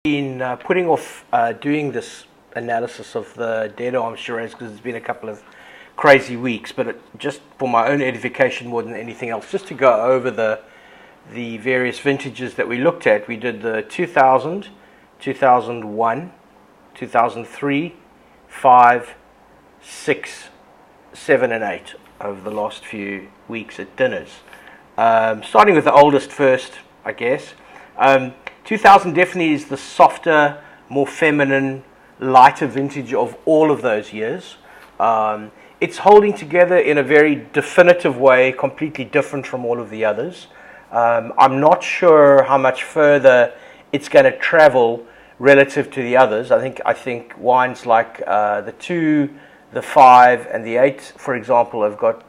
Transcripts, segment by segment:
been putting off doing this analysis of the Dead Arm Shiraz because it's been a couple of crazy weeks, but just for my own edification more than anything else, just to go over the various vintages that we looked at. We did the 2000, 2001, 2003, 5, 6, 7 and 8 over the last few weeks at dinners. Starting with the oldest first, I guess. 2000 definitely is the softer, more feminine, lighter vintage of all of those years. It's holding together in a very definitive way, completely different from all of the others. I'm not sure how much further it's going to travel relative to the others. I think wines like the 2, the 5, and the 8, for example, have got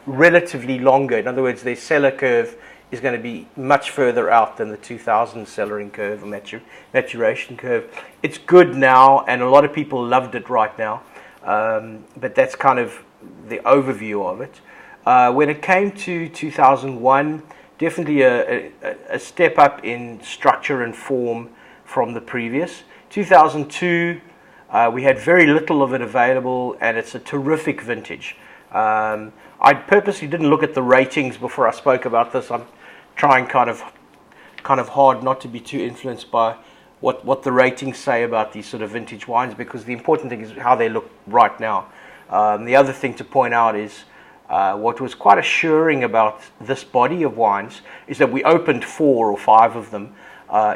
relatively longer. In other words, their cellar curve is going to be much further out than the 2000 cellaring curve or maturation curve. It's good now, and a lot of people loved it right now. But that's kind of the overview of it. When it came to 2001, definitely a step up in structure and form from the previous. 2002, we had very little of it available, and it's a terrific vintage. I purposely didn't look at the ratings before I spoke about this. I'm trying kind of hard not to be too influenced by what the ratings say about these sort of vintage wines, because the important thing is how they look right now. The other thing to point out is what was quite assuring about this body of wines is that we opened 4 or 5 of them.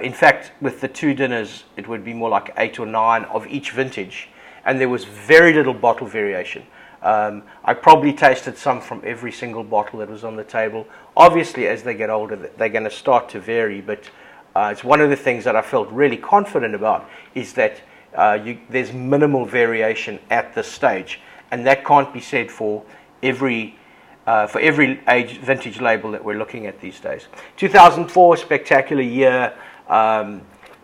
In fact, with the 2 dinners, it would be more like 8 or 9 of each vintage, and there was very little bottle variation. I probably tasted some from every single bottle that was on the table. Obviously, as they get older, they're going to start to vary, but it's one of the things that I felt really confident about is that there's minimal variation at this stage, and that can't be said for every age vintage label that we're looking at these days. 2004, spectacular year.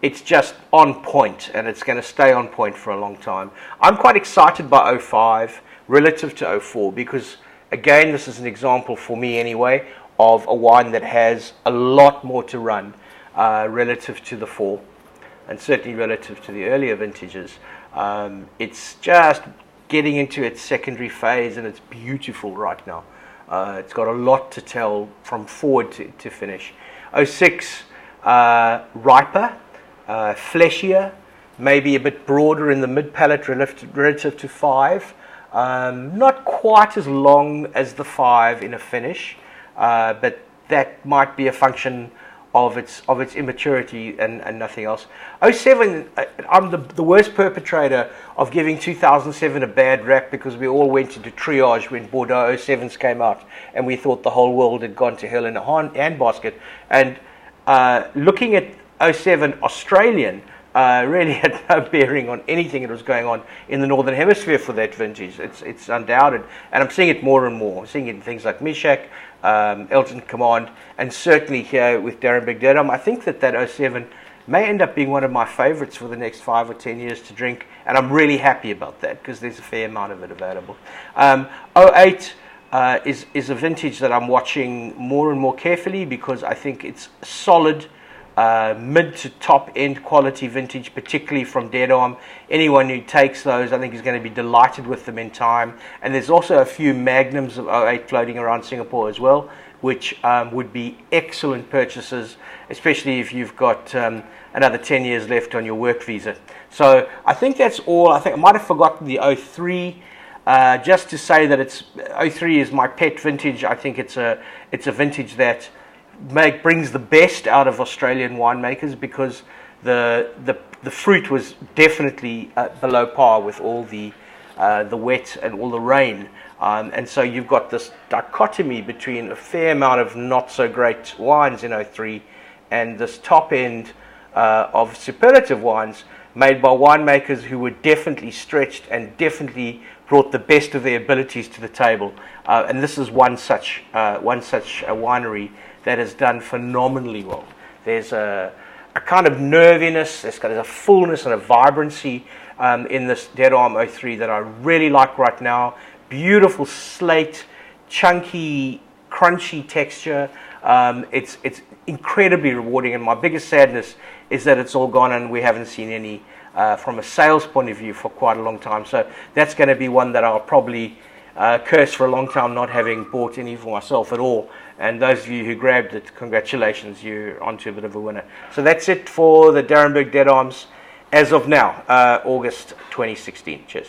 It's just on point, and it's going to stay on point for a long time. I'm quite excited by 05 relative to 04 because, again, this is an example for me anyway of a wine that has a lot more to run relative to the 4, and certainly relative to the earlier vintages. It's just getting into its secondary phase, and it's beautiful right now. It's got a lot to tell from forward to finish. 06, riper, fleshier, maybe a bit broader in the mid-palate relative to 5. Not quite as long as the 5 in a finish, but that might be a function of its immaturity and nothing else. 07, I'm the worst perpetrator of giving 2007 a bad rap because we all went into triage when Bordeaux 07s came out, and we thought the whole world had gone to hell in a handbasket. And looking at 07 Australian really had no bearing on anything that was going on in the Northern Hemisphere for that vintage. It's undoubted, and I'm seeing it more and more. I'm seeing it in things like Mishak, Elton Command, and certainly here with Arenberg Dead Arm. I think that 07 may end up being one of my favorites for the next 5 or 10 years to drink, and I'm really happy about that because there's a fair amount of it available. 08 is a vintage that I'm watching more and more carefully because I think it's solid, mid to top end quality vintage, particularly from Dead Arm. Anyone who takes those, I think, is going to be delighted with them in time. And there's also a few magnums of 08 floating around Singapore as well, which would be excellent purchases, especially if you've got another 10 years left on your work visa. So I think that's all. I think I might have forgotten the 03. Just to say that 03 is my pet vintage. I think it's a vintage that brings the best out of Australian winemakers because the fruit was definitely below par with all the wet and all the rain, and so you've got this dichotomy between a fair amount of not so great wines in 03 and this top end of superlative wines made by winemakers who were definitely stretched and definitely brought the best of their abilities to the table, and this is one such a winery that has done phenomenally well. There's a kind of nerviness, there's kind of a fullness and a vibrancy in this Dead Arm 03 that I really like right now. Beautiful slate, chunky, crunchy texture. It's incredibly rewarding, and my biggest sadness is that it's all gone and we haven't seen any from a sales point of view for quite a long time. So that's going to be one that I'll probably curse for a long time, not having bought any for myself at all. And those of you who grabbed it, congratulations, you're onto a bit of a winner. So that's it for the Arenberg Dead Arms as of now, August 2016. Cheers.